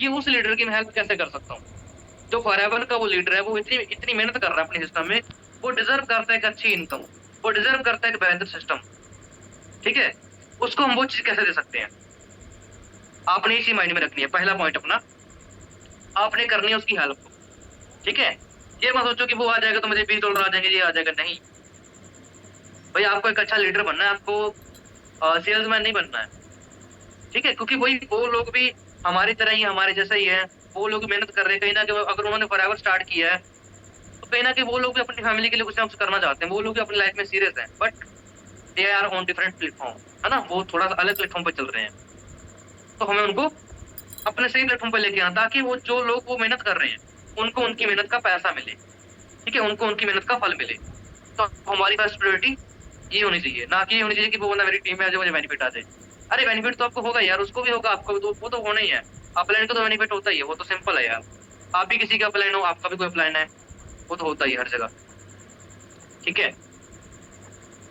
कि उस लीडर की मैं हेल्प कैसे कर सकता हूँ। जो फॉरएवर का वो लीडर है, वो इतनी इतनी मेहनत कर रहा है अपने सिस्टम में, वो डिजर्व करता है एक अच्छी इनकम, वो डिजर्व करता है एक बेहतर सिस्टम। ठीक है, उसको हम वो चीज कैसे दे सकते हैं, आपने इसी माइंड में रखनी है। पहला पॉइंट अपना, आपने करनी है उसकी हेल्प। ठीक है, ये मत सोचो कि वो आ जाएगा तो मुझे $20 आ जाएंगे, ये आ जाएगा, नहीं भाई। आपको एक अच्छा लीडर बनना है, आपको सेल्समैन नहीं बनना है। ठीक है, क्योंकि वही वो लोग भी हमारी तरह ही, हमारे जैसा ही है। वो लोग मेहनत कर रहे हैं कहीं ना कहीं, अगर उन्होंने फॉरएवर स्टार्ट किया है तो कहीं ना कहीं वो लोग भी अपनी फैमिली के लिए कुछ ना कुछ करना चाहते हैं, वो लोग भी अपनी लाइफ में सीरियस हैं, but they are on different platform, है ना, वो थोड़ा सा अलग प्लेटफॉर्म पे चल रहे हैं। तो हमें उनको अपने सही प्लेटफॉर्म पे लेके आना, ताकि वो जो लोग वो मेहनत कर रहे हैं उनको उनकी मेहनत का पैसा मिले। ठीक है, उनको उनकी मेहनत का फल मिले। तो हमारी फर्स्ट प्रायोरिटी ये होनी चाहिए, ना कि ये होनी चाहिए कि वो बंदा मेरी टीम में आ जाए, मुझे बेनिफिट आ जाए। अरे बेनिफिट तो आपको होगा यार, उसको भी होगा, आपको भी, तो वो तो होना ही है। अपलाइन को तो बेनिफिट होता ही है, वो तो सिंपल है यार। आप भी किसी का अपलाइन हो, आपका भी कोई अपलाइन है, वो तो होता ही है हर जगह। ठीक है,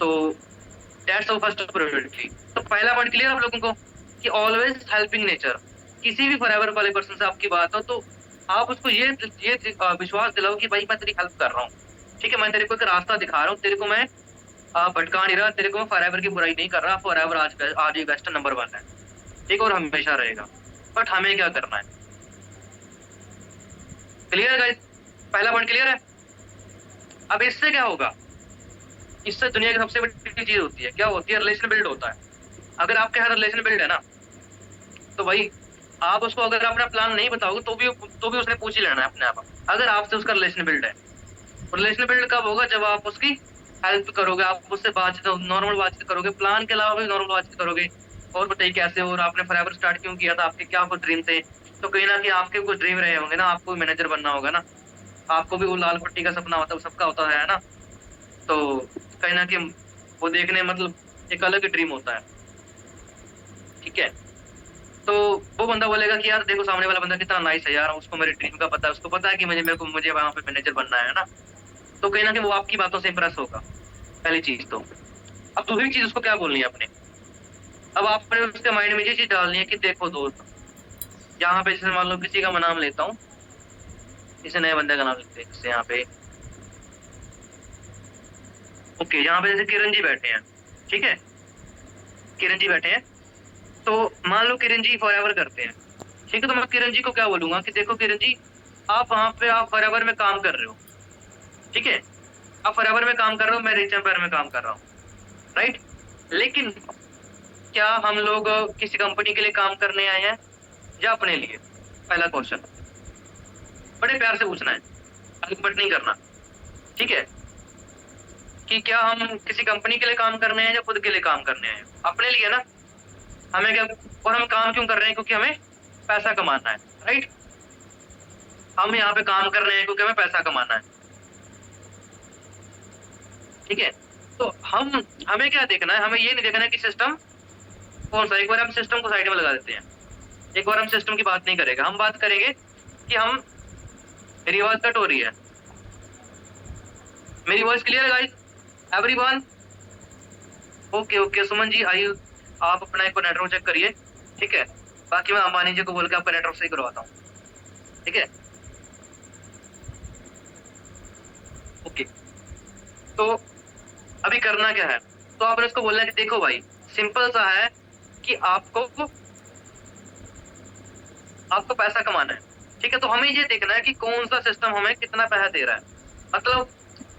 तो दैट्स आवर फर्स्ट प्रायोरिटी। तो पहला पॉइंट क्लियर आप लोगों को, कि ऑलवेज हेल्पिंग नेचर। किसी भी फॉरएवर वाले पर्सन से आपकी बात हो तो आप उसको ये विश्वास दिलाओ कि भाई मैं तेरी हेल्प कर रहा हूँ। ठीक है, मैं तेरे को एक रास्ता दिखा रहा हूँ, तेरे को मैं भटका नहीं रहा, तेरे को मैं फॉरएवर की बुराई नहीं कर रहा। फॉरएवर आज आज ही बेस्ट नंबर 1 है, ठीक, और हमेशा रहेगा। बट हमें क्या करना है, क्लियर है गाइस? पहला पॉइंट क्लियर है। अब इससे क्या होगा, इससे दुनिया की सबसे बड़ी चीज होती है, क्या होती है, रिलेशन बिल्ड होता है। अगर आपके साथ रिलेशन बिल्ड है ना, तो भाई आप उसको अगर अपना प्लान नहीं बताओगे तो भी उसने पूछ ही लेना है अपने आप। अगर आपसे उसका रिलेशन बिल्ड है, रिलेशन बिल्ड कब होगा, जब आप उसकी हेल्प करोगे, आप उससे बातचीत, नॉर्मल बातचीत करोगे, प्लान के अलावा भी नॉर्मल बातचीत करोगे। और बताइए कैसे हो, और आपने फॉरएवर स्टार्ट क्यों किया था, आपके क्या कुछ ड्रीम थे। तो कहीं ना कहीं आपके कुछ ड्रीम रहे होंगे ना, आपको मैनेजर बनना होगा ना, आपको भी वो लाल पट्टी का सपना होता है, सबका होता है ना। तो कहीं ना कहीं वो देखने मतलब एक अलग ड्रीम होता है। ठीक है, तो वो बंदा बोलेगा कि यार देखो सामने वाला बंदा कितना नाइस है यार, उसको मेरे ड्रीम का पता है, उसको पता है कि मुझे वहां पे मैनेजर बनना है ना। तो कहीं ना कहीं वो आपकी बातों से इंप्रेस होगा, पहली चीज तो। अब दूसरी चीज उसको क्या बोलनी है अपने, अब आपने उसके माइंड में ये चीज डालनी है कि देखो दोस्त, यहाँ पे जैसे मान लो किसी का मैं नाम लेता हूँ, किसी नए बंदे का नाम लेते हैं जैसे यहाँ पे, ओके, यहाँ पे जैसे किरण जी बैठे हैं। ठीक है, किरण जी बैठे हैं, तो मान लो किरण जी फॉरएवर करते हैं। ठीक है, तो मैं किरण जी को क्या बोलूंगा कि देखो किरण जी, आप वहां पे आप फॉरएवर में काम कर रहे हो। ठीक है, आप फॉरएवर में काम कर रहे हो, मैं रिच एम्पायर में काम कर रहा हूँ, राइट। लेकिन क्या हम लोग किसी कंपनी के लिए काम करने आए हैं या अपने लिए, पहला क्वेश्चन। बड़े प्यार से पूछना है, बट नहीं करना। ठीक है, कि क्या हम किसी कंपनी के लिए काम करने हैं या खुद के लिए काम करने हैं, अपने लिए ना। हमें क्या, और हम काम क्यों कर रहे हैं, क्योंकि हमें पैसा कमाना है, राइट। हम यहाँ पे काम कर रहे हैं क्योंकि हमें पैसा कमाना है। ठीक है, तो हमें क्या देखना है, हमें ये नहीं देखना है कि सिस्टम कौन सा। एक बार हम सिस्टम को साइड में लगा देते हैं, एक बार हम सिस्टम की बात नहीं करेंगे, हम बात करेंगे कि हम, मेरी आवाज कट हो रही है, मेरी वॉइस क्लियर है guys, everyone? Okay okay, Suman ji आई, आप अपना एक नेटवर्क चेक करिए। ठीक है, बाकी मैं अंबानी जी को बोल के आपका नेटवर्क सही करवाता हूँ। ठीक है, ओके। तो अभी करना क्या है, तो आपने उसको बोलना है कि देखो भाई, सिंपल सा है कि आपको पैसा कमाना है। ठीक है, तो हमें ये देखना है कि कौन सा सिस्टम हमें कितना पैसा दे रहा है। मतलब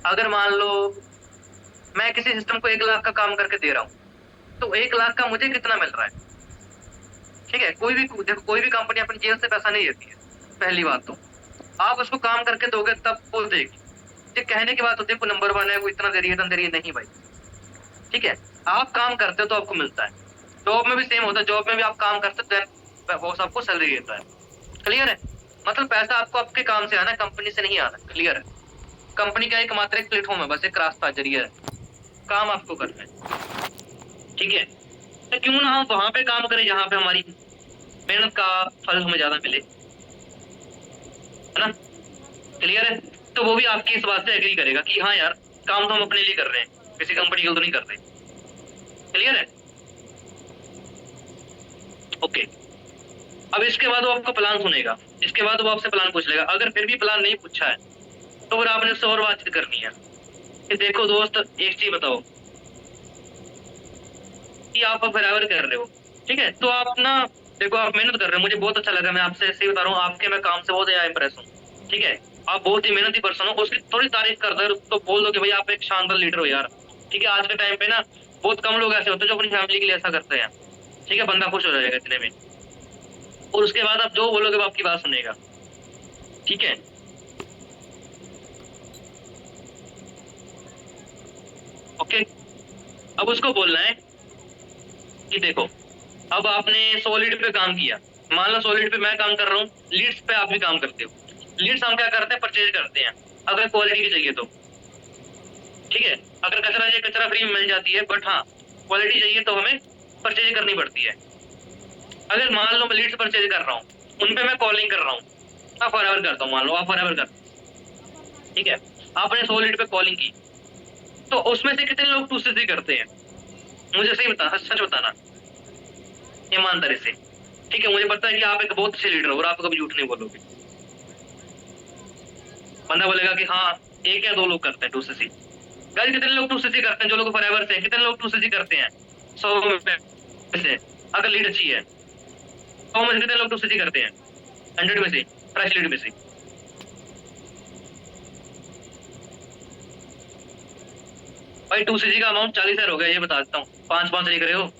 अगर मान लो मैं किसी सिस्टम को 1 लाख का काम करके दे रहा हूँ, तो 1 लाख का मुझे कितना मिल रहा है। ठीक है, कोई भी देखो, कोई भी कंपनी अपनी जेब से पैसा नहीं देती है, पहली बात तो। आप उसको काम करके दोगे तब वो देगी। ये कहने की बात होती है कोई नंबर 1 है, वो इतना दे रही है, इतना दे रही है, नहीं भाई। ठीक है, आप काम करते हो तो आपको मिलता है। जॉब में भी सेम होता है, जॉब में भी आप काम करते हो तो बॉस आपको सैलरी देता है। क्लियर है, मतलब पैसा आपको आपके काम से आना है, कंपनी से नहीं आना। क्लियर है, कंपनी का एक मात्र एक प्लेटफॉर्म है, बस एक रास्ता जरिया है, काम आपको करना है। ठीक है, तो क्यों ना हम वहां पे काम करें जहां पे हमारी मेहनत का फल हमें ज्यादा मिले, है ना। क्लियर है, तो वो भी आपकी इस बात से एग्री करेगा कि हाँ यार, काम तो हम अपने लिए कर रहे हैं, किसी कंपनी के लिए तो नहीं कर रहे। क्लियर है, ओके। अब इसके बाद वो आपका प्लान सुनेगा, इसके बाद वो आपसे प्लान पूछ लेगा। अगर फिर भी प्लान नहीं पूछा है तो फिर आपने उससे और बातचीत करनी है कि देखो दोस्त, एक चीज बताओ कि आप फॉरएवर कर रहे हो, ठीक है, तो आप ना देखो आप मेहनत कर रहे हो, मुझे बहुत अच्छा लगा, मैं आपसे ऐसे ही बता रहा हूँ, आपके मैं काम से बहुत ज्यादा इंप्रेस हूँ, ठीक है, आप बहुत ही मेहनती पर्सन हो, उसकी थोड़ी तारीफ कर दो तो बोल दो कि भाई आप एक शानदार लीडर हो यार, ठीक है। आज के टाइम पे ना बहुत कम लोग ऐसे होते हैं जो अपनी फैमिली के लिए ऐसा करते हैं, ठीक है, बंदा खुश हो जाएगा इतने में, और उसके बाद आप जो बोलोगे वो आपकी बात सुनेगा, ठीक है। ओके, अब उसको बोलना है कि देखो अब आपने सॉलिड पे काम किया, मान लो सॉलिड पे मैं काम कर रहा हूँ, लीड्स पे आप भी काम करते हो। लीड्स हम क्या करते हैं, परचेज करते हैं अगर क्वालिटी की चाहिए तो, ठीक है। अगर कचरा चाहिए कचरा फ्री में मिल जाती है, बट हाँ क्वालिटी चाहिए तो हमें परचेज करनी पड़ती है। अगर मान लो मैं लीड्स परचेज कर रहा हूँ, उन पे मैं कॉलिंग कर रहा हूँ, मैं फॉरएवर करता हूँ, मान लो आप फॉरएवर कर, ठीक है, आपने 100 लीड पे कॉलिंग की, तो उसमें से कितने लोग 2CC करते हैं, मुझे सही बता, सच बताना ईमानदारी से, ठीक है। मुझे पता है कि आप एक बहुत अच्छे लीडर हो और आप कभी झूठ नहीं बोलोगे। बंदा बोलेगा कि हाँ एक या दो लोग करते हैं 2CC। गाइस कितने लोग 2CC करते हैं, जो लोग फॉरएवर से, कितने लोग 2CC करते हैं 100 में से, अगर लीड अच्छी है 100 में से कितने लोग 2CC करते हैं, 100 में से, फ्रेश लीड में से। भाई 2CC का अमाउंट 40,000 हो गया, ये बता देता हूँ, 5-5 लिख रहे हो,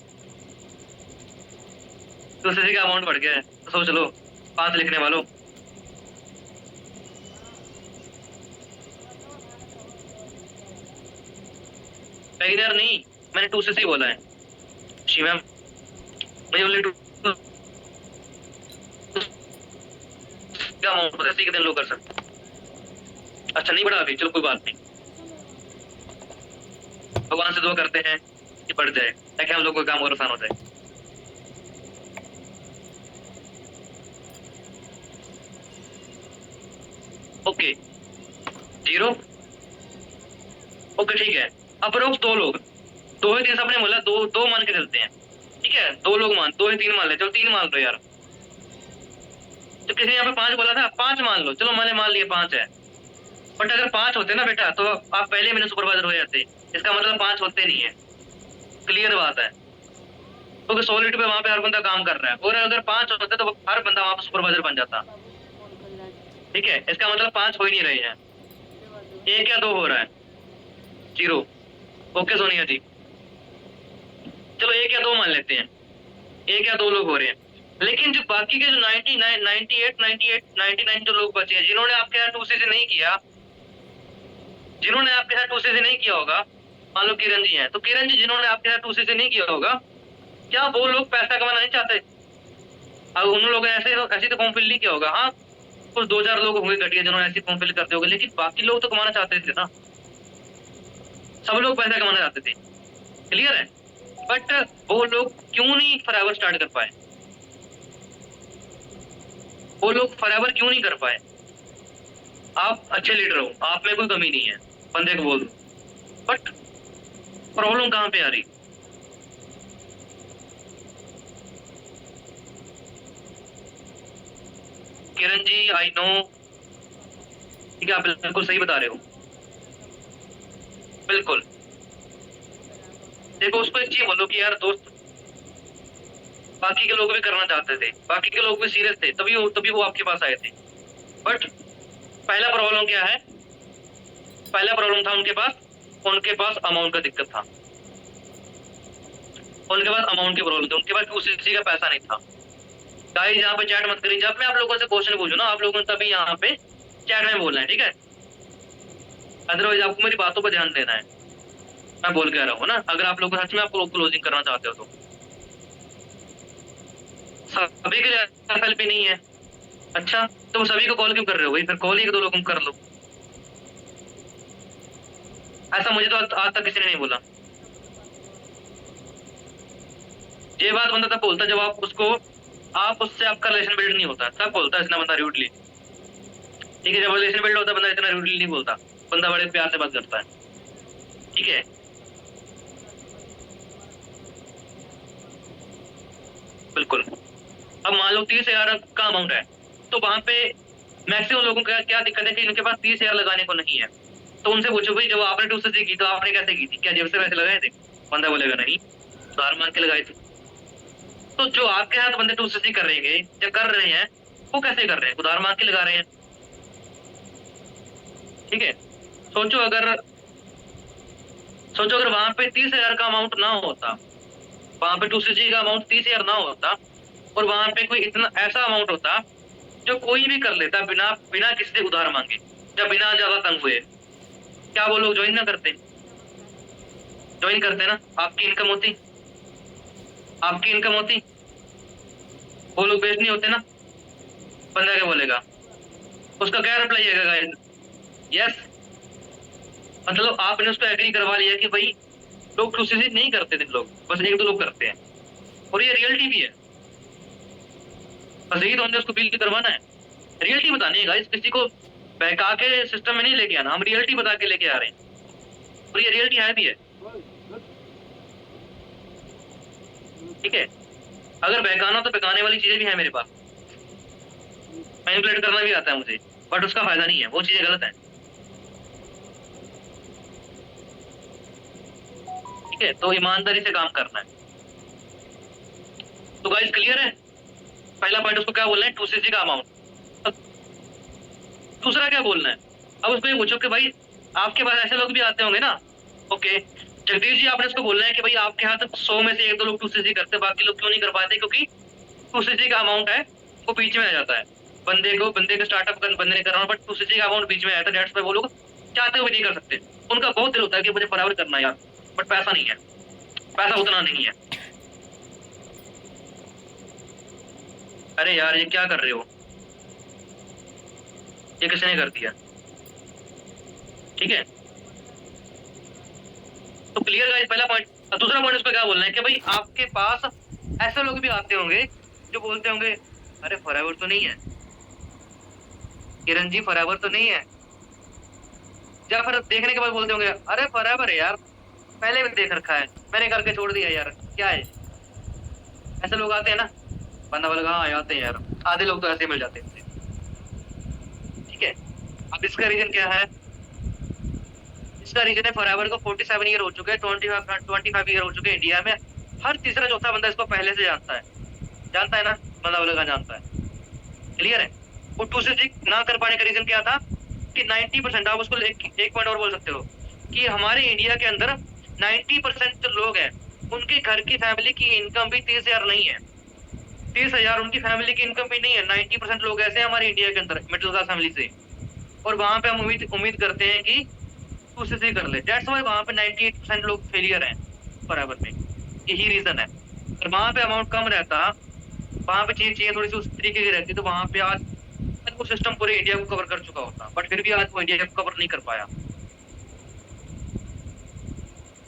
2CC का अमाउंट बढ़ गया है, तो सोच लो 5 लिखने वालों। इधर नहीं, मैंने 2CC बोला है शिवम, मुझे ओनली 2 का अमाउंट पता है, कितने लोग कर सकते। अच्छा नहीं बढ़ा अभी, चलो कोई बात नहीं, भगवान से दुआ करते हैं कि बढ़ जाए ताकि हम लोग को काम और आसान हो जाए। ओके 0, ओके ठीक है। अप्रोक्स 2 लोग, 2 ही 3 सबने बोला, 2 मान के चलते हैं, ठीक है, 2 लोग मान, 2 ही 3 मान ले, चलो 3 मान लो यार, तो किसी ने यहाँ पे 5 बोला था, 5 मान लो, चलो मैंने मान लिया 5 है, बट अगर 5 होते ना बेटा तो आप पहले महीने सुपरवाइजर हो जाते, इसका मतलब 5 होते नहीं है, क्लियर बात है, क्योंकि 100 लीटर पे वहां पे हर बंदा काम कर रहा है, और अगर 5 होते तो हर बंदा वहां पे सुपरवाइजर बन जाता, ठीक है, इसका मतलब 5 हो ही नहीं रहे हैं, 1 या 2 हो रहा है, 0। ओके सोनिया जी, चलो 1 या 2 मान लेते हैं, 1 या 2 लोग हो रहे हैं, लेकिन जो बाकी के जो 99, 98, 98, 99 जो लोग बचे हैं जिन्होंने आपके यहाँ 2CC नहीं किया, जिन्होंने आपके साथ 2CC नहीं किया होगा, मान लो किरण जी हैं, तो किरण जी जिन्होंने आपके साथ 2CC नहीं किया होगा, क्या वो लोग पैसा कमाना नहीं चाहते? अब उन लोगों ने ऐसे तो फॉर्म फिल नहीं किया होगा, हाँ कुछ 2-4 लोग होंगे घटिया जिन्होंने ऐसे फॉर्म फिल करते होंगे, लेकिन बाकी लोग तो कमाना चाहते थे ना, सब लोग पैसा कमाना चाहते थे, क्लियर है। बट वो लोग क्यों नहीं फॉरएवर स्टार्ट कर पाए, वो लोग फॉरएवर क्यों नहीं कर पाए? आप अच्छे लीडर हो, आप में कोई कमी नहीं है, बंदे को बोल दो, बट प्रॉब्लम कहाँ पे आ रही? किरण जी आई नो, ठीक है, आप बिल्कुल सही बता रहे हो, बिल्कुल। देखो उसको एक चीज बोलो कि यार दोस्त, बाकी के लोग भी करना चाहते थे, बाकी के लोग भी सीरियस थे, तभी वो आपके पास आए थे, बट पहला प्रॉब्लम क्या है, पहला प्रॉब्लम था उनके पास अमाउंट का दिक्कत था, उनके पास अमाउंट की प्रॉब्लम थी, उनके पास किसी का पैसा नहीं था। गाइस यहाँ पे चैट मत करिए, जब मैं आप लोगों से क्वेश्चन पूछूं ना, आप लोगों ने तभी यहाँ पे चैट में बोलना है, ठीक है, अदरवाइज आपको मेरी बातों पर ध्यान देना है, मैं बोल के रहा हूँ ना, अगर आप लोग सच में आपको क्लोजिंग करना चाहते हो तो। सभी के लिए FLP नहीं है, अच्छा तो सभी को कॉल क्यों कर रहे हो भाई, फिर कॉल ही 2 लोगों को कर लो, ऐसा मुझे तो आज तक किसी ने नहीं बोला। ये बात बंदा तब बोलता जब आप उससे आपका रिलेशन बिल्ड नहीं होता, तब बोलता है इतना बंदा रूडली, ठीक है, जब रिलेशन बिल्ड होता है बंदा इतना रूडली नहीं बोलता, बंदा बड़े प्यार से बात करता है, ठीक है। बिल्कुल अब मान लो 30,000 का अमाउंट है, तो वहां पे मैक्सिमम लोगों का क्या दिक्कत है कि इनके पास 30,000 लगाने को नहीं है। तो उनसे पूछो भाई, जब आपने ट्यूशन की तो आपने कैसे की थी? क्या जेब से पैसे लगाए थे? बंदा बोलेगा नहीं, उधार मांग के लगाए थे। तो जो आपके साथ बंदे ट्यूशन कर रहे हैं या कर रहे हैं, वो कैसे कर रहे हैं? उधार मांग के लगा रहे हैं। ठीक है, सोचो अगर सोचो अगर वहां पे 30,000 का अमाउंट ना होता, वहां पे ट्यूशन का अमाउंट 30,000 ना होता, और वहां पे कोई इतना ऐसा अमाउंट होता जो कोई भी कर लेता बिना बिना किसी से उधार मांगे या बिना ज्यादा तंग हुए, क्या वो लोग ज्वाइन ना करते? ज्वाइन करते ना, आपकी इनकम होती, आपकी इनकम होती, वो लोग बेच नहीं होते ना। बंदा क्या बोलेगा? उसका क्या रिप्लाई आएगा गाइस? यस। मतलब आपने उसको एग्री करवा लिया कि भाई लोग ट्यूशन नहीं करते थे, लोग बस एक दो लोग करते हैं, और ये रियलिटी भी है। बस यही तो हमने उसको बिल करवाना है, रियलिटी बतानी है गाइस, किसी को बहका के सिस्टम में नहीं लेके आना, हम रियलिटी बता के लेके आ रहे हैं, और ये रियलिटी है भी है। ठीक है, अगर बहकाना तो बहकाने वाली चीजें भी है मेरे पास, मैनिपुलेट करना भी आता है मुझे, बट उसका फायदा नहीं है, वो चीजें गलत है। ठीक है, तो ईमानदारी से काम करना है। तो गाइस क्लियर है? पहला पॉइंट उसको क्या बोलना है? 2cc का अमाउंट। दूसरा क्या बोलना है? अब उसको ये पूछो कि भाई आपके पास ऐसे लोग भी आते होंगे ना, ओके जगदीश जी, आपने उसको बोलना है कि भाई आपके हाथ 100 में से एक दो लोग 2cc करते, बाकी लोग क्यों नहीं कर पाते? क्योंकि 2cc का अमाउंट है वो बीच में आ जाता है, बंदे का स्टार्टअप बंदे ने करना, बट 2cc का अमाउंट बीच में आया था, डेट्स पे वो लोग चाहते हुए नहीं कर सकते। उनका बहुत दिल होता है कि मुझे बराबर करना है यार, बट पैसा नहीं है, पैसा उतना नहीं है। अरे यार ये क्या कर रहे हो, ये किसने कर दिया? ठीक है, तो क्लियर गाइस पहला पॉइंट। दूसरा पॉइंट उस पर क्या बोलना है कि भाई आपके पास ऐसे लोग भी आते होंगे जो बोलते होंगे अरे फॉरएवर तो नहीं है, किरण जी फॉरएवर तो नहीं है, या फिर देखने के बाद बोलते होंगे अरे फॉरएवर है यार, पहले भी देख रखा है, मैंने करके छोड़ दिया यार, क्या है? ऐसे लोग आते हैं ना, बंदा बोलेगा हाँ आते हैं यार, आधे लोग तो ऐसे मिल जाते हैं। ठीक है, अब इसका रीजन क्या है? इसका रीजन है फॉरएवर को 47 ईयर हो चुके हैं, 25 ईयर हो चुके हैं इंडिया में, हर तीसरा चौथा बंदा इसको पहले से जानता है ना, बंदा बोलेगा जानता है। क्लियर है? वो 2cc ना कर पाने का रीजन क्या था कि 90%, आप उसको एक पॉइंट और बोल सकते हो कि हमारे इंडिया के अंदर 90% जो लोग हैं उनके घर की फैमिली की इनकम भी 30,000 नहीं है, 30,000 उनकी फैमिली की इनकम भी नहीं है। 90% लोग ऐसे हैं हमारे इंडिया के अंदर मिडिल क्लास फैमिली से, और वहां पे हम उम्मीद करते हैं कि तू उसे से कर ले। दैट्स व्हाई वहां पे 98% लोग फेलियर हैं फॉरएवर में, यही रीजन है। और वहां पे अमाउंट कम रहता, वहां पे चीजें थोड़ी सी उस तरीके की रहती, तो वहां पे आज वो सिस्टम पूरे इंडिया को कवर कर चुका होता, बट फिर भी आज वो इंडिया को कवर नहीं कर पाया।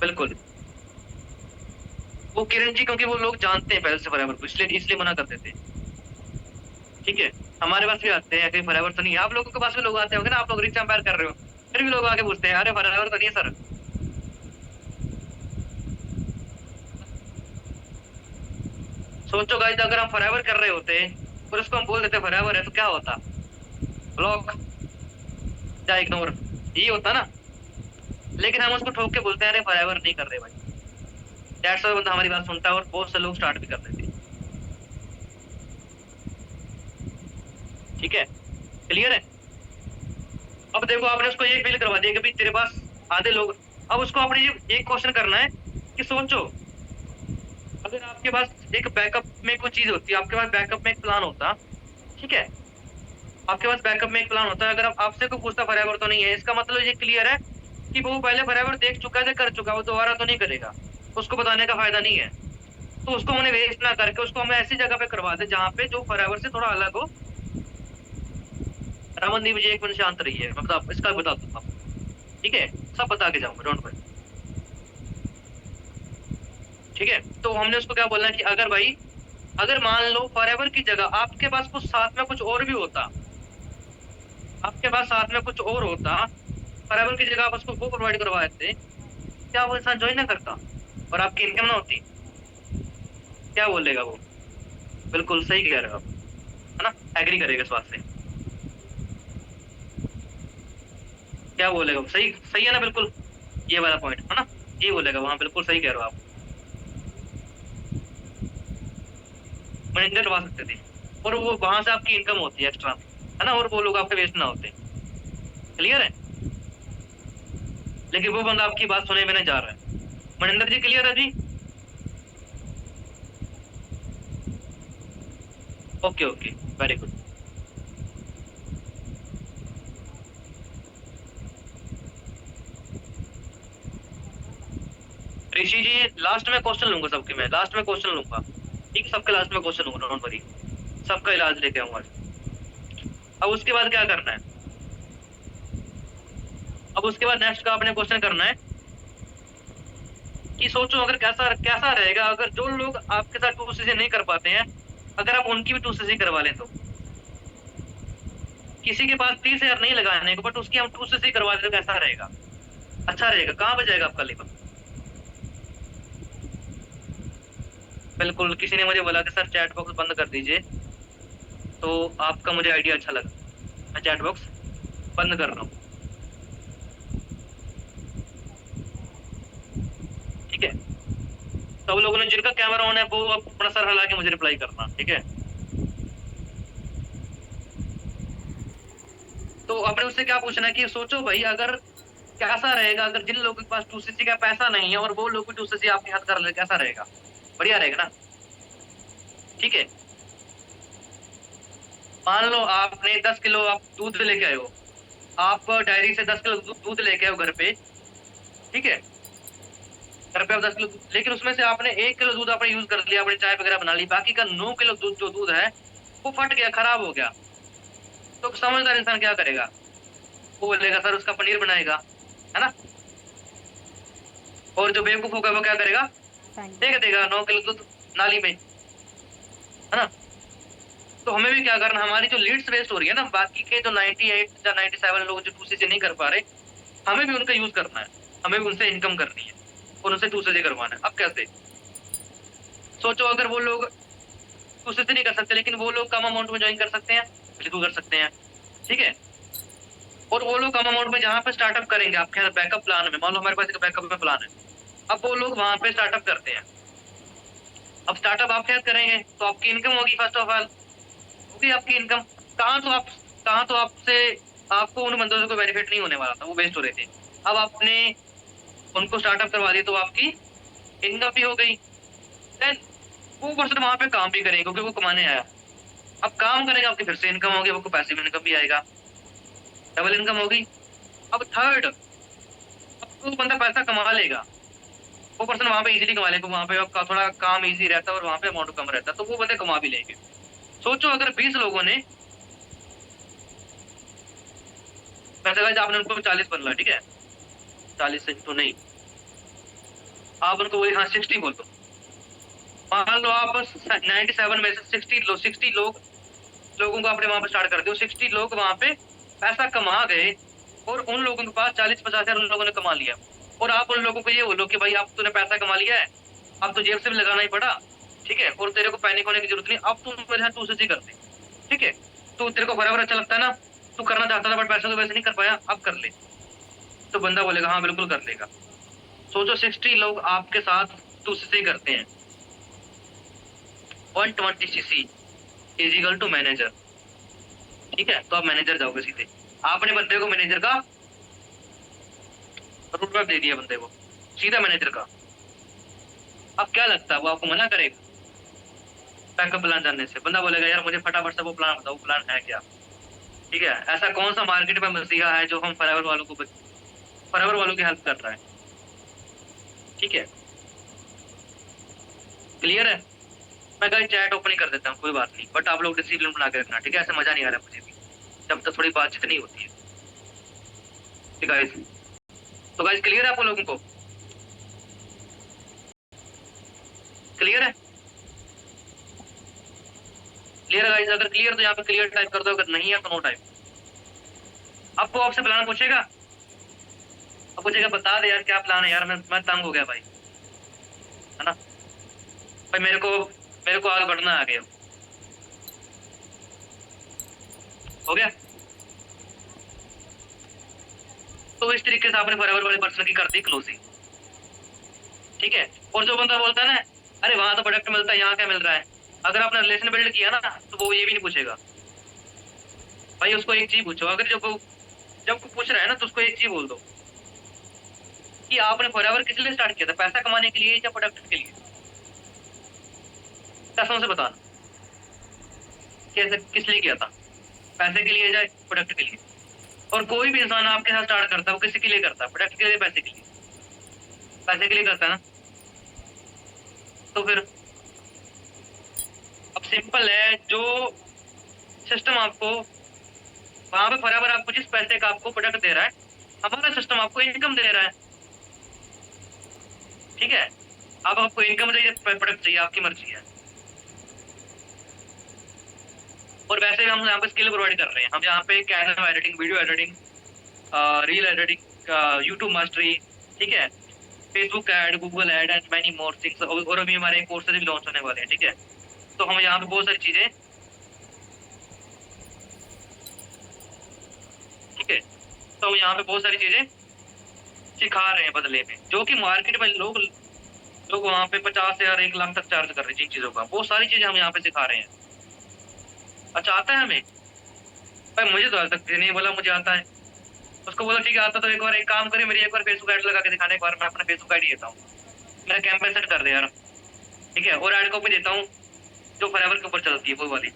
बिल्कुल, वो किरण जी क्योंकि वो लोग जानते हैं पहले से फॉरएवर को, इसलिए मना करते थे। ठीक है, हमारे पास भी आते हैं कहीं फॉरएवर तो नहीं है, आप लोगों के पास भी लोग आते होंगे ना, आप लोग रिच एम्पायर कर रहे हो, फिर भी लोग आके पूछते हैं अरे फॉरएवर तो नहीं है सर। सोचो गाइस, अगर हम फॉरएवर कर रहे होते और उसको हम बोल देते फॉरएवर है तो क्या होता? ब्लॉक या इग्नोर, यही होता ना। लेकिन हम उसको ठोक के बोलते हैं अरे फॉरएवर नहीं कर रहे भाई, दैट्स व्हाई बंदा हमारी बात सुनता है और बहुत से लोग स्टार्ट भी कर देते हैं। ठीक है, क्लियर है? अब देखो आपने उसको ये फील करवा दिया कि भाई तेरे पास आधे लोग, अब उसको आपने ये एक क्वेश्चन करना है कि सोचो अगर आपके पास एक बैकअप में कोई चीज होती है, आपके पास बैकअप में एक प्लान होता, ठीक है, आपके पास बैकअप में एक प्लान होता है, अगर आपसे कोई पूछता फॉरएवर तो नहीं है, इसका मतलब ये क्लियर है कि वो पहले फॉरएवर देख चुका है, कर चुका है, वो दोबारा तो नहीं करेगा, उसको बताने का फायदा नहीं है। तो उसको हमने वेस्ट ना करके उसको हमें ऐसी जगह पे करवा दे जहाँ पे जो फॉरएवर से थोड़ा अलग हो। रमनदीप जी एक मिनट शांत रही है, मतलब इसका बता दूंगा, ठीक है, सब बता के जाऊंगा, डोंट वरी। ठीक है, तो हमने उसको क्या बोलना है कि अगर भाई, अगर मान लो फॉरएवर की जगह आपके पास कुछ साथ में कुछ और भी होता, आपके पास साथ में कुछ और होता, फॉरएवर की जगह आप उसको वो प्रोवाइड करवा देते, क्या वो इंसान ज्वाइन ना करता और आपकी इनकम ना होती? क्या बोलेगा वो? बिल्कुल सही कह रहे हो आप, है ना, एग्री करेगा इस बात से। क्या बोलेगा, सही सही है ना, बिल्कुल ये वाला पॉइंट है ना, ये बोलेगा वहाँ, बिल्कुल सही कह रहे हो आप। मनिंदर करवा सकते थे, और वो वहां से आपकी इनकम होती है एक्स्ट्रा, है ना, और वो लोग आपके वेस्ट ना होते। क्लियर है? लेकिन वो बंदा आपकी बात सुने बिना जा रहा है। मनिंदर जी क्लियर है जी? Okay okay, very good. Rishi ji last में क्वेश्चन लूंगा सबके, मैं लास्ट में क्वेश्चन लूंगा, ठीक है, सबके लास्ट में क्वेश्चन लूंगा, डोंट वरी, सबका इलाज लेके आऊंगा। अब उसके बाद क्या करना है, अब उसके बाद नेक्स्ट का आपने क्वेश्चन करना है कि सोचो अगर कैसा कैसा रहेगा अगर जो लोग आपके साथ 2cc नहीं कर पाते हैं, अगर आप उनकी भी 2cc करवा लें तो। किसी के पास 30,000 नहीं लगाने को, बट उसकी हम 2cc करवा दें तो कैसा रहेगा, अच्छा रहेगा, कहाँ पे जाएगा आपका लेवल? बिल्कुल, किसी ने मुझे बोला कि सर चैट बॉक्स बंद कर दीजिए, तो आपका मुझे आइडिया अच्छा लगा, मैं चैट बॉक्स बंद कर रहा हूँ, ठीक है। सब लोगों ने जिनका कैमरा ऑन है वो अपना सर हिला के मुझे रिप्लाई करना, ठीक है। तो आपने उससे क्या पूछना है कि सोचो भाई अगर कैसा रहेगा अगर जिन लोगों के पास 2cc का पैसा नहीं है और वो लोग भी 2cc आपके हाथ कर ले, कैसा रहेगा? बढ़िया रहेगा ना, ठीक है। मान लो आपने 10 किलो आप दूध लेके आए हो, आप डायरी से 10 किलो दूध लेके आए हो घर पे, ठीक है, घर पे आप 10 किलो लेकिन उसमें से आपने 1 किलो दूध आपने यूज कर लिया, आपने चाय वगैरह बना ली, बाकी का 9 किलो दूध जो दूध है वो फट गया, खराब हो गया, तो समझदार इंसान क्या करेगा? वो बोलेगा सर उसका पनीर बनाएगा, है ना। और जो बेवकूफ होगा वो क्या करेगा? फेंक देगा 9 किलो दूध नाली में, है ना। तो हमें भी क्या करना, हमारी जो लीड्स वेस्ट हो रही है ना, बाकी के जो 98 या 97 लोग जो 2cc नहीं कर पा रहे, हमें भी उनका यूज करना है, हमें भी उनसे इनकम करनी है और उनसे 2cc करवाना है। अब कैसे? सोचो अगर वो लोग 2cc नहीं कर सकते लेकिन वो लोग कम अमाउंट में ज्वाइन कर सकते हैं, बिल्कुल कर सकते हैं, ठीक है। और वो लोग कम अमाउंट में जहाँ पे स्टार्टअप करेंगे आपके बैकअप प्लान में, मान लो हमारे पास एक बैकअप में प्लान है, अब वो लोग वहां पे स्टार्टअप करते हैं, अब स्टार्टअप आप क्या करेंगे तो आपकी इनकम होगी, फर्स्ट ऑफ ऑल होगी आपकी इनकम। कहाँ तो आप कहाँ तो आपसे आपको उन बंदों से कोई बेनिफिट नहीं होने वाला था, वो वेस्ट हो रहे थे, अब आपने उनको स्टार्टअप करवा दिया तो आपकी इनकम भी हो गई। देन वो पर्सन वहां पे काम भी करेंगे क्योंकि वो कमाने आया, अब काम करेगा आपकी फिर से इनकम होगी, आपको पैसिव इनकम भी आएगा, डबल इनकम होगी। अब थर्ड, अब वो बंदा पैसा कमा लेगा, वो पर्सन वहां पे इजीली कमा लेगा, वहां पे आपका थोड़ा काम इजी रहता है और वहां पे अमाउंट कम रहता है, तो वो बंदे कमा भी लेंगे। सोचो अगर 20 लोगों ने, वैसे गाइस आपने उनको 40 बोला, ठीक है, 40 से तो नहीं, आप उनको वही हाँ 60 बोल दो। मान लो आप 97 में से 60 लोग लोगों को आपने वहां पे स्टार्ट कर दिया, 60 लोग वहां पे पैसा कमा गए और उन लोगों के पास 40-50 हजार उन लोगों ने कमा लिया, और आप उन लोगों को ये बोलो कि भाई आप तूने पैसा कमा लिया है, अब तो जेब से भी लगाना ही पड़ा, ठीक है, और तेरे को पैनिक होने की जरूरत नहीं, अब तू मेरे साथ 2cc कर दे, ठीक है, तो तेरे को बराबर अच्छा लगता है ना, तू करना चाहता था बट पैसा तो वैसे नहीं कर पाया, अब कर ले, तो बंदा बोलेगा हाँ बिल्कुल कर लेगा। सोचो 60 लोग आपके साथ 2cc करते हैं, 120cc is equal to manager, ठीक है, तो आप मैनेजर जाओगे सीधे, आपने बंदे को मैनेजर का रूट मैप दे दिया बंदे को, सीधा मैनेजर का। अब क्या लगता है वो आपको मना करेगा बैकअप प्लान जानने से? बंदा बोलेगा यार मुझे फटाफट से वो प्लान बताओ, वो प्लान है क्या, ठीक है। ऐसा कौन सा मार्केट में मसीहा है जो हम फॉरएवर वालों की हेल्प कर रहा है, ठीक है, क्लियर है। मैं कहीं चैट ओपन ही कर देता हूँ, कोई बात नहीं, बट आप लोग डिसिप्लिन बना के रखना, ठीक है, ऐसे मजा नहीं आ रहा मुझे भी जब तक थोड़ी बातचीत नहीं होती है, ठीक है। तो गाइस क्लियर है आप लोगों को? क्लियर है? क्लियर गाइस, अगर क्लियर तो यहाँ पे क्लियर टाइप कर दो, अगर नहीं है तो नो टाइप। अब वो आपसे प्लान पूछेगा, अब पूछेगा बता दे यार क्या प्लान है यार, मैं तंग हो गया भाई, है ना, भाई मेरे को आगे बढ़ना आ गया, हो गया। तो इस तरीके से आपने फॉरएवर वाले पर्सन की कर दी क्लोजिंग, ठीक है। और जो बंदा बोलता है ना, अरे वहां तो प्रोडक्ट मिलता है, यहाँ क्या मिल रहा है, अगर आपने रिलेशन बिल्ड किया ना, तो वो ये भी नहीं पूछेगा भाई। उसको एक चीज पूछो, अगर जब वो पूछ रहा है ना, तो उसको एक चीज बोल दो कि आपने फॉरएवर किस लिए स्टार्ट किया था, पैसा कमाने के लिए या प्रोडक्ट के लिए? कसम से बताना, कैसे किस लिए किया था, पैसे के लिए या प्रोडक्ट के लिए? और कोई भी इंसान आपके साथ स्टार्ट करता है, वो किसी के लिए करता है, प्रोडक्ट के लिए, पैसे के लिए? पैसे के लिए करता है ना। तो फिर अब सिंपल है, जो सिस्टम आपको वहां पे फॉरएवर आपको जिस पैसे का आपको प्रोडक्ट दे रहा है, हमारा सिस्टम आपको इनकम दे रहा है, ठीक है। अब आपको इनकम चाहिए, प्रोडक्ट चाहिए, आपकी मर्जी है। और वैसे भी हम यहाँ पे स्किल प्रोवाइड कर रहे हैं, हम यहाँ पे Canva editing, video editing, reel editing, YouTube mastery, ठीक है, Facebook ad, Google ad and many more things. और अभी हमारे कोर्सेज भी लॉन्च होने वाले हैं, ठीक है। तो हम यहाँ पे बहुत सारी चीजें, ठीक है, तो हम यहाँ पे बहुत सारी चीजें सिखा रहे हैं बदले में, जो कि मार्केट में लोग लोग वहाँ पे 50,000 1 लाख तक चार्ज कर रहे हैं जिन चीजों का। वो सारी चीजें हम यहाँ पे सिखा रहे हैं। अच्छा आता है हमें? भाई मुझे तो आज तक किसी ने नहीं बोला मुझे आता है। उसको बोला ठीक है आता, तो एक बार एक काम करे, मेरी एक बार फेसबुक ऐड लगा के दिखाने, एक बार मैं अपना फेसबुक आईडी देता हूँ, मेरा कैंपेन सेट कर दे यार, ठीक है, और ऐड कॉपी देता हूँ जो फॉरएवर के ऊपर चलती है वो वाली।